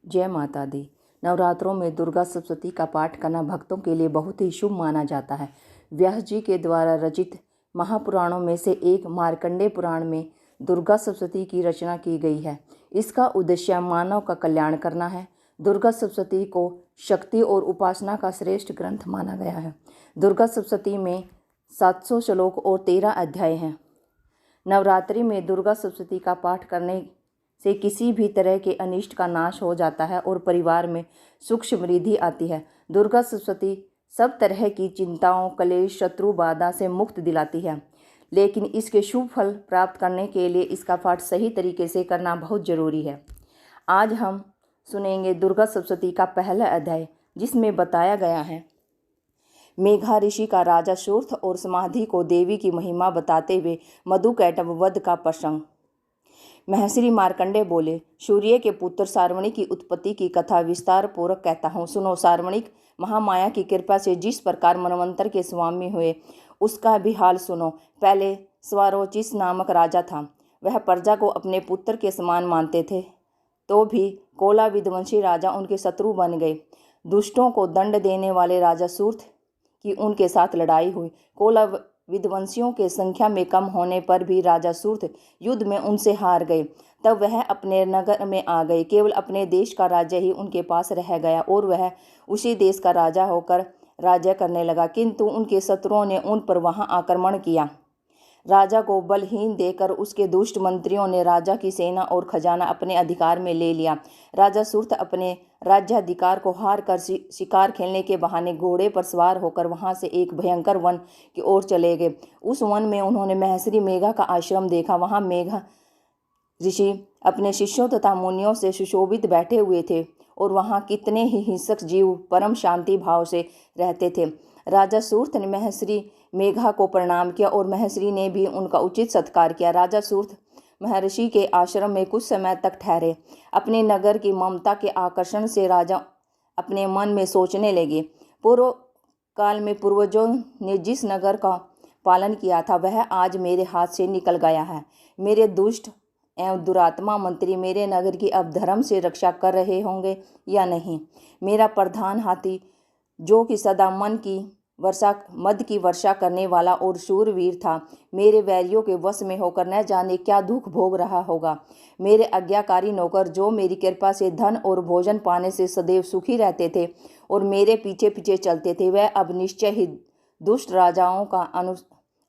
जय माता दी। नवरात्रों में दुर्गा सप्तशती का पाठ करना भक्तों के लिए बहुत ही शुभ माना जाता है। व्यास जी के द्वारा रचित महापुराणों में से एक मार्कंडेय पुराण में दुर्गा सप्तशती की रचना की गई है। इसका उद्देश्य मानव का कल्याण करना है। दुर्गा सप्तशती को शक्ति और उपासना का श्रेष्ठ ग्रंथ माना गया है। दुर्गा सप्तशती में 700 श्लोक और 13 अध्याय हैं। नवरात्रि में दुर्गा सप्तशती का पाठ करने से किसी भी तरह के अनिष्ट का नाश हो जाता है और परिवार में सुख समृद्धि आती है। दुर्गा सप्तशती सब तरह की चिंताओं, कलेश, शत्रु बाधा से मुक्त दिलाती है, लेकिन इसके शुभ फल प्राप्त करने के लिए इसका पाठ सही तरीके से करना बहुत जरूरी है। आज हम सुनेंगे दुर्गा सप्तशती का पहला अध्याय, जिसमें बताया गया है मेघा ऋषि का राजा सूर्थ और समाधि को देवी की महिमा बताते हुए मधुकैटभ वध का प्रसंग। महर्षि मार्कंडेय बोले, सूर्य के पुत्र सार्वणिक की उत्पत्ति की कथा विस्तार पूर्वक कहता हूँ, सुनो। सार्वणिक महामाया की कृपा से जिस प्रकार मनवंतर के स्वामी हुए, उसका भी हाल सुनो। पहले स्वारोचिस नामक राजा था। वह प्रजा को अपने पुत्र के समान मानते थे, तो भी कोला विध्वंसी राजा उनके शत्रु बन गए। दुष्टों को दंड देने वाले राजा सूर्थ की उनके साथ लड़ाई हुई। कोला विध्वंसियों के संख्या में कम होने पर भी राजा सूर्थ युद्ध में उनसे हार गए। तब वह अपने नगर में आ गए। केवल अपने देश का राज्य ही उनके पास रह गया और वह उसी देश का राजा होकर राज्य करने लगा, किंतु उनके शत्रुओं ने उन पर वहां आक्रमण किया। राजा को बलहीन देकर उसके दुष्ट मंत्रियों ने राजा की सेना और खजाना अपने अधिकार में ले लिया। राजा सूर्थ अपने राज्याधिकार को हार कर शिकार खेलने के बहाने घोड़े पर सवार होकर वहां से एक भयंकर वन की ओर चले गए। उस वन में उन्होंने महर्षि मेघा का आश्रम देखा। वहां मेघा ऋषि अपने शिष्यों तथा मुनियों से सुशोभित बैठे हुए थे और वहां कितने ही हिंसक जीव परम शांति भाव से रहते थे। राजा सूर्थ ने महर्षि मेघा को प्रणाम किया और महर्षि ने भी उनका उचित सत्कार किया। राजा सूर्थ महर्षि के आश्रम में कुछ समय तक ठहरे। अपने नगर की ममता के आकर्षण से राजा अपने मन में सोचने लगे, पूर्व काल में पूर्वजों ने जिस नगर का पालन किया था, वह आज मेरे हाथ से निकल गया है। मेरे दुष्ट एवं दुरात्मा मंत्री मेरे नगर की अब धर्म से रक्षा कर रहे होंगे या नहीं। मेरा प्रधान हाथी, जो कि सदा मद की वर्षा करने वाला और शूरवीर था, मेरे वैरियों के वश में होकर न जाने क्या दुख भोग रहा होगा। मेरे आज्ञाकारी नौकर, जो मेरी कृपा से धन और भोजन पाने से सदैव सुखी रहते थे और मेरे पीछे पीछे चलते थे, वह अब निश्चय ही दुष्ट राजाओं का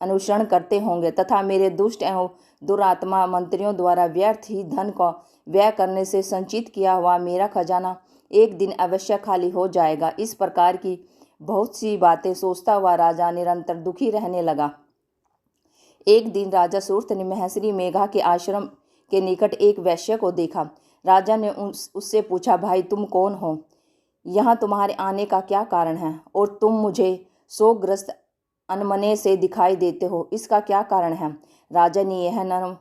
अनुसरण करते होंगे तथा मेरे दुष्ट एवं दुरात्मा मंत्रियों द्वारा व्यर्थ ही धन का व्यय करने से संचित किया हुआ मेरा खजाना एक दिन अवश्य खाली हो जाएगा। इस प्रकार की बहुत सी बातें सोचता हुआ राजा निरंतर दुखी रहने लगा। एक दिन राजा सूर्थ ने महर्षि मेघा के आश्रम के निकट एक वैश्य को देखा। राजा ने उससे पूछा, भाई तुम कौन हो? यहाँ तुम्हारे आने का क्या कारण है? और तुम मुझे शोकग्रस्त अनमने से दिखाई देते हो, इसका क्या कारण है? राजा ने यह नरम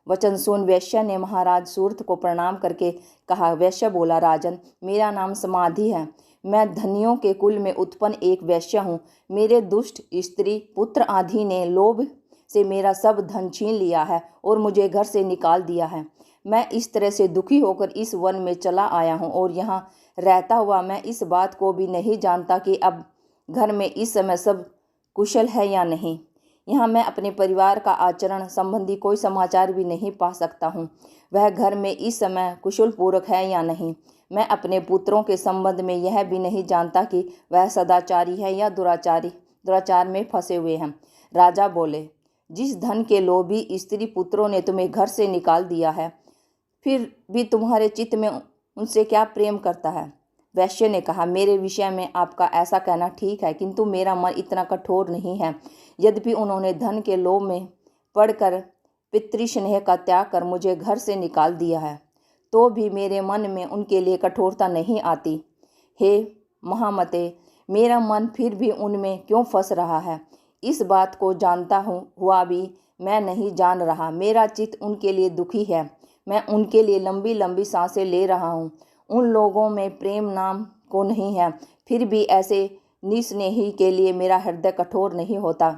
वचन सुन वैश्य ने महाराज सूर्थ को प्रणाम करके कहा। वैश्य बोला, राजन, मेरा नाम समाधि है। मैं धनियों के कुल में उत्पन्न एक वैश्य हूँ। मेरे दुष्ट स्त्री पुत्र आदि ने लोभ से मेरा सब धन छीन लिया है और मुझे घर से निकाल दिया है। मैं इस तरह से दुखी होकर इस वन में चला आया हूँ और यहाँ रहता हुआ मैं इस बात को भी नहीं जानता कि अब घर में इस समय सब कुशल है या नहीं। यहाँ मैं अपने परिवार का आचरण संबंधी कोई समाचार भी नहीं पा सकता हूँ। वह घर में इस समय कुशल पूर्वक है या नहीं। मैं अपने पुत्रों के संबंध में यह भी नहीं जानता कि वह सदाचारी है या दुराचार में फंसे हुए हैं। राजा बोले, जिस धन के लोभी स्त्री पुत्रों ने तुम्हें घर से निकाल दिया है, फिर भी तुम्हारे चित्त में उनसे क्या प्रेम करता है? वैश्य ने कहा, मेरे विषय में आपका ऐसा कहना ठीक है, किंतु मेरा मन इतना कठोर नहीं है। यद्यपि उन्होंने धन के लोभ में पड़कर पितृस्नेह का त्याग कर मुझे घर से निकाल दिया है, तो भी मेरे मन में उनके लिए कठोरता नहीं आती। हे महामते, मेरा मन फिर भी उनमें क्यों फंस रहा है? इस बात को जानता हुआ भी मैं नहीं जान रहा। मेरा चित्त उनके लिए दुखी है। मैं उनके लिए लंबी लंबी सांसें ले रहा हूँ। उन लोगों में प्रेम नाम को नहीं है, फिर भी ऐसे निस्नेही के लिए मेरा हृदय कठोर नहीं होता।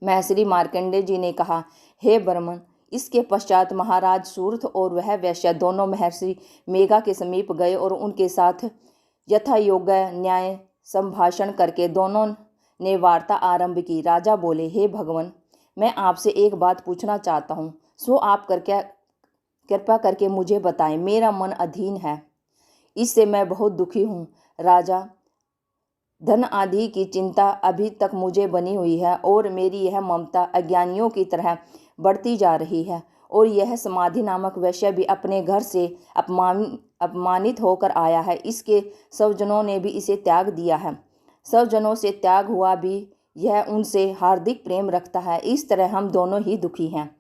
महर्षि मार्कंडेय जी ने कहा, हे ब्राह्मण, इसके पश्चात महाराज सूरथ और वह वैश्य दोनों महर्षि मेघा के समीप गए और उनके साथ यथा योग्य न्याय संभाषण करके दोनों ने वार्ता आरंभ की। राजा बोले, हे भगवान, मैं आपसे एक बात पूछना चाहता हूँ, सो आप कृपा करके मुझे बताएं। मेरा मन अधीन है, इससे मैं बहुत दुखी हूँ। राजा, धन आदि की चिंता अभी तक मुझे बनी हुई है और मेरी यह ममता अज्ञानियों की तरह बढ़ती जा रही है, और यह समाधि नामक वैश्य भी अपने घर से अपमानित होकर आया है। इसके स्वजनों ने भी इसे त्याग दिया है। स्वजनों से त्याग हुआ भी यह उनसे हार्दिक प्रेम रखता है। इस तरह हम दोनों ही दुखी हैं।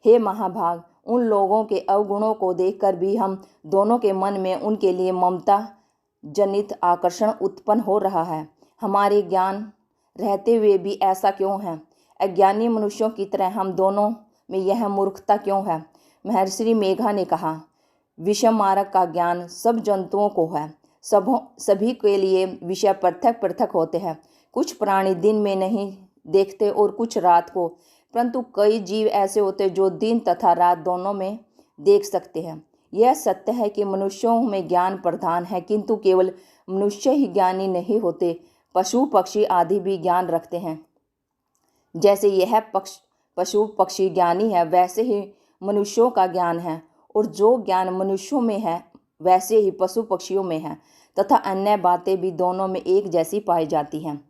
हे महाभाग, उन लोगों के अवगुणों को देखकर भी हम दोनों के मन में उनके लिए ममता जनित आकर्षण उत्पन्न हो रहा है। हमारे ज्ञान रहते हुए भी ऐसा क्यों है? अज्ञानी मनुष्यों की तरह हम दोनों में यह मूर्खता क्यों है? महर्षि मेघा ने कहा, विषम मार्ग का ज्ञान सब जंतुओं को है। सभी के लिए विषय पृथक पृथक होते हैं। कुछ प्राणी दिन में नहीं देखते और कुछ रात को, परंतु कई जीव ऐसे होते जो दिन तथा रात दोनों में देख सकते हैं। यह सत्य है कि मनुष्यों में ज्ञान प्रधान है, किंतु केवल मनुष्य ही ज्ञानी नहीं होते, पशु पक्षी आदि भी ज्ञान रखते हैं। जैसे यह पशु पक्षी ज्ञानी है, वैसे ही मनुष्यों का ज्ञान है, और जो ज्ञान मनुष्यों में है वैसे ही पशु पक्षियों में है, तथा अन्य बातें भी दोनों में एक जैसी पाई जाती हैं।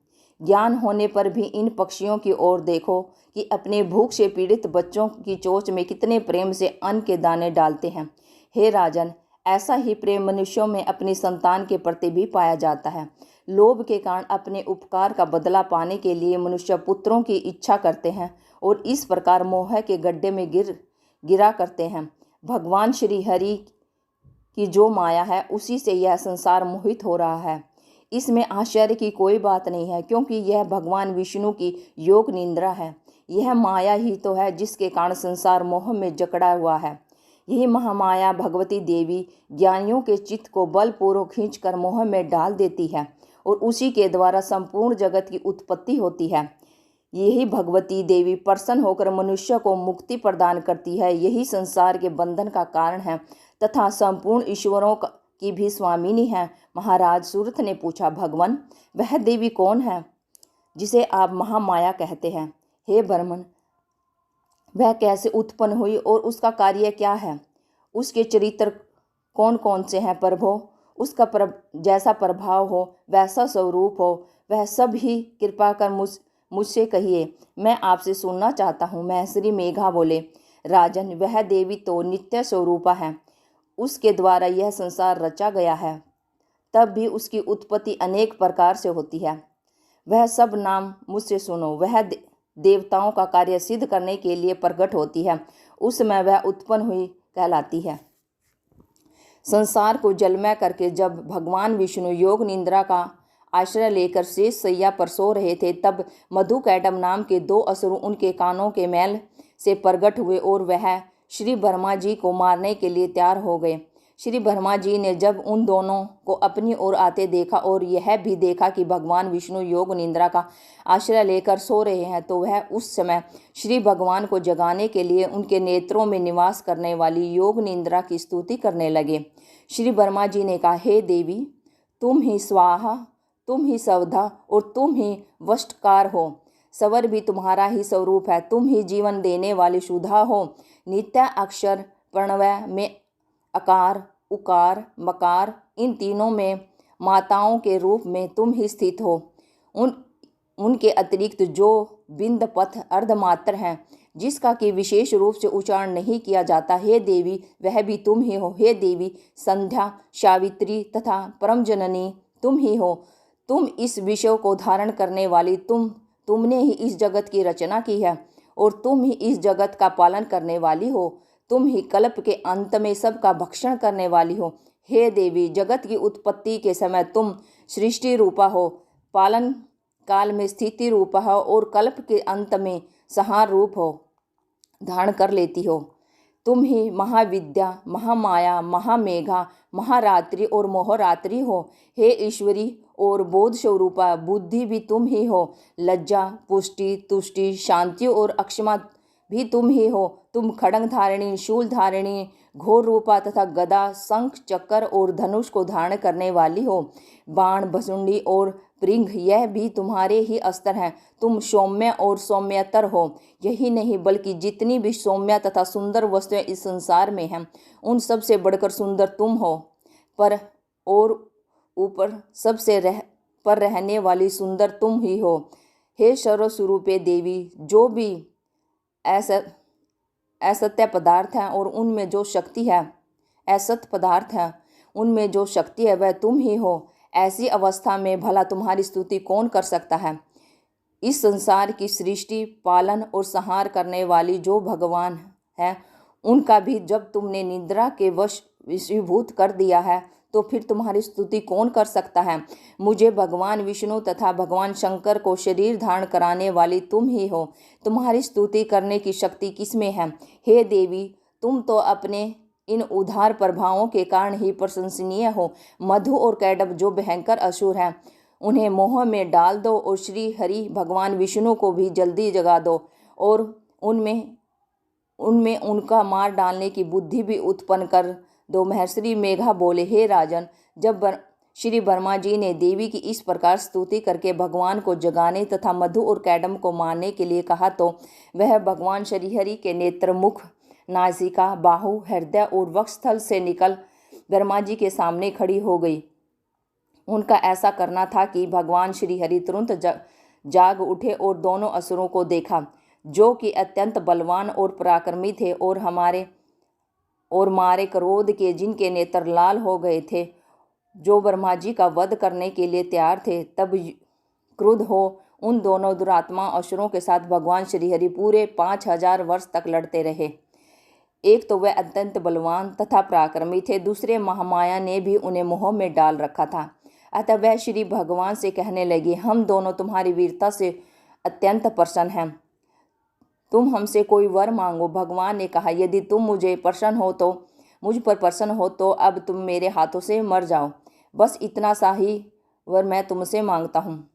ज्ञान होने पर भी इन पक्षियों की ओर देखो कि अपने भूख से पीड़ित बच्चों की चोंच में कितने प्रेम से अन्न के दाने डालते हैं। हे राजन, ऐसा ही प्रेम मनुष्यों में अपनी संतान के प्रति भी पाया जाता है। लोभ के कारण अपने उपकार का बदला पाने के लिए मनुष्य पुत्रों की इच्छा करते हैं और इस प्रकार मोह के गड्ढे में गिरा करते हैं। भगवान श्री हरि की जो माया है, उसी से यह संसार मोहित हो रहा है। इसमें आश्चर्य की कोई बात नहीं है, क्योंकि यह भगवान विष्णु की योग निंद्रा है। यह माया ही तो है जिसके कारण संसार मोह में जकड़ा हुआ है। यही महामाया भगवती देवी ज्ञानियों के चित्त को बलपूर्वक खींचकर मोह में डाल देती है और उसी के द्वारा संपूर्ण जगत की उत्पत्ति होती है। यही भगवती देवी प्रसन्न होकर मनुष्य को मुक्ति प्रदान करती है। यही संसार के बंधन का कारण है तथा संपूर्ण ईश्वरों की भी स्वामिनी है। महाराज सूरथ ने पूछा, भगवान, वह देवी कौन है जिसे आप महामाया कहते हैं? हे ब्राह्मण, वह कैसे उत्पन्न हुई और उसका कार्य क्या है? उसके चरित्र कौन कौन से हैं प्रभो? उसका जैसा प्रभाव हो, वैसा स्वरूप हो, वह सब ही कृपा कर मुझसे कहिए, मैं आपसे सुनना चाहता हूँ। महर्षि मेघा बोले, राजन, वह देवी तो नित्य स्वरूपा है। उसके द्वारा यह संसार रचा गया है, तब भी उसकी उत्पत्ति अनेक प्रकार से होती है। वह सब नाम मुझसे सुनो। वह देवताओं का कार्य सिद्ध करने के लिए प्रकट होती है। उस समय वह उत्पन्न हुई कहलाती है। संसार को जलमय करके जब भगवान विष्णु योग निंद्रा का आश्रय लेकर शेष सैया पर सो रहे थे, तब मधुकैटभ नाम के 2 असुर उनके कानों के मैल से प्रकट हुए और वह श्री ब्रह्मा जी को मारने के लिए तैयार हो गए। श्री ब्रह्मा जी ने जब उन दोनों को अपनी ओर आते देखा और यह भी देखा कि भगवान विष्णु योग निंद्रा का आश्रय लेकर सो रहे हैं, तो वह उस समय श्री भगवान को जगाने के लिए उनके नेत्रों में निवास करने वाली योग निंद्रा की स्तुति करने लगे। श्री ब्रह्मा जी ने कहा, हे देवी, तुम ही स्वाहा, तुम ही सवधा और तुम ही वष्टकार हो। सवर भी तुम्हारा ही स्वरूप है। तुम ही जीवन देने वाली सुधा हो। नित्य अक्षर प्रणवय में अकार, उकार, मकार, इन तीनों में माताओं के रूप में तुम ही स्थित हो। उनके अतिरिक्त जो बिंद पथ अर्धमात्र हैं, जिसका कि विशेष रूप से उच्चारण नहीं किया जाता, हे देवी, वह भी तुम ही हो। हे देवी, संध्या, सावित्री तथा परम जननी तुम ही हो। तुम इस विषय को धारण करने वाली, तुमने ही इस जगत की रचना की है और तुम ही इस जगत का पालन करने वाली हो। तुम ही कल्प के अंत में सबका भक्षण करने वाली हो। हे देवी, जगत की उत्पत्ति के समय तुम सृष्टि रूपा हो, पालन काल में स्थिति रूपा हो और कल्प के अंत में संहार रूप हो धारण कर लेती हो। तुम ही महाविद्या, महामाया, महामेघा, महारात्रि और मोहरात्रि हो। हे ईश्वरी और बोध स्वरूपा, बुद्धि भी तुम ही हो। लज्जा, पुष्टि, तुष्टि, शांति और अक्षमा भी तुम ही हो। तुम खड्ग धारिणी, शूल धारिणी, घोर रूपा तथा गदा, शंख, चक्र और धनुष को धारण करने वाली हो। बाण, भसुंडी और पृंग, यह भी तुम्हारे ही अस्त्र हैं। तुम सौम्य और सौम्यतर हो। यही नहीं बल्कि जितनी भी सौम्य तथा सुंदर वस्तुएं इस संसार में हैं, उन सब से बढ़कर सुंदर तुम हो। पर और ऊपर सबसे रहने वाली सुंदर तुम ही हो। हे सर्वस्वरूपे देवी, जो भी असत्य पदार्थ हैं और उनमें जो शक्ति है, असत पदार्थ हैं उनमें जो शक्ति है, वह तुम ही हो। ऐसी अवस्था में भला तुम्हारी स्तुति कौन कर सकता है। इस संसार की सृष्टि, पालन और संहार करने वाली जो भगवान है, उनका भी जब तुमने निद्रा के वश वशीभूत कर दिया है, तो फिर तुम्हारी स्तुति कौन कर सकता है। मुझे भगवान विष्णु तथा भगवान शंकर को शरीर धारण कराने वाली तुम ही हो। तुम्हारी स्तुति करने की शक्ति किसमें है। हे देवी, तुम तो अपने इन उदार प्रभावों के कारण ही प्रशंसनीय हो। मधु और कैडब जो भयंकर असुर हैं, उन्हें मोह में डाल दो और श्री हरि भगवान विष्णु को भी जल्दी जगा दो और उनमें उनका मार डालने की बुद्धि भी उत्पन्न कर दो। महर्षि मेघा बोले, हे राजन, जब श्री ब्रह्मा जी ने देवी की इस प्रकार स्तुति करके भगवान को जगाने तथा मधु और कैडम को मारने के लिए कहा, तो वह भगवान श्रीहरि के नेत्र, मुख, नासिका, बाहु, हृदय और वक्षस्थल से निकल ब्रह्मा जी के सामने खड़ी हो गई। उनका ऐसा करना था कि भगवान श्रीहरि तुरंत जाग उठे और दोनों असुरों को देखा, जो कि अत्यंत बलवान और पराक्रमी थे और मारे क्रोध के जिनके नेत्र लाल हो गए थे, जो ब्रह्मा जी का वध करने के लिए तैयार थे। तब क्रुद्ध हो उन दोनों दुरात्मा असुरों के साथ भगवान श्रीहरि पूरे 5000 वर्ष तक लड़ते रहे। एक तो वह अत्यंत बलवान तथा पराक्रमी थे, दूसरे महामाया ने भी उन्हें मोह में डाल रखा था। अतः वह श्री भगवान से कहने लगे, हम दोनों तुम्हारी वीरता से अत्यंत प्रसन्न हैं, तुम हमसे कोई वर मांगो। भगवान ने कहा, यदि तुम मुझ पर प्रसन्न हो तो अब तुम मेरे हाथों से मर जाओ। बस इतना सा ही वर मैं तुमसे मांगता हूँ,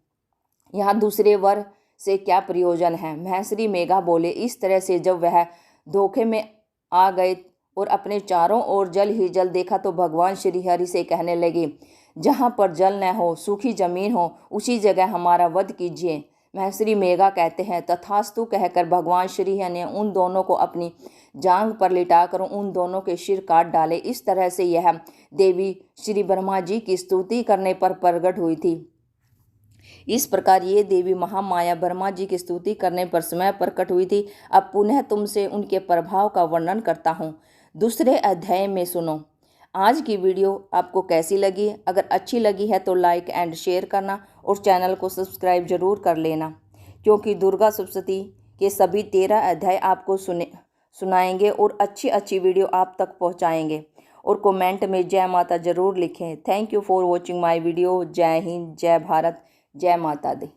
यहाँ दूसरे वर से क्या प्रयोजन है। महर्षि मेघा बोले, इस तरह से जब वह धोखे में आ गए और अपने चारों ओर जल ही जल देखा, तो भगवान श्रीहरि से कहने लगे, जहाँ पर जल न हो, सूखी जमीन हो, उसी जगह हमारा वध कीजिए। महर्षि मेघा कहते हैं, तथास्तु कहकर भगवान श्रीहरि ने उन दोनों को अपनी जांघ पर लिटाकर उन दोनों के सिर काट डाले। इस तरह से यह देवी श्री ब्रह्मा जी की स्तुति करने पर प्रकट हुई थी। इस प्रकार ये देवी महामाया ब्रह्मा जी की स्तुति करने पर समय प्रकट हुई थी। अब पुनः तुमसे उनके प्रभाव का वर्णन करता हूँ। दूसरे अध्याय में सुनो। आज की वीडियो आपको कैसी लगी? अगर अच्छी लगी है तो लाइक एंड शेयर करना और चैनल को सब्सक्राइब जरूर कर लेना, क्योंकि दुर्गा सप्तशती के सभी 13 अध्याय आपको सुनाएंगे और अच्छी वीडियो आप तक पहुंचाएंगे। और कमेंट में जय माता जरूर लिखें। Thank you for watching my video. जय हिंद, जय भारत, जय माता दी।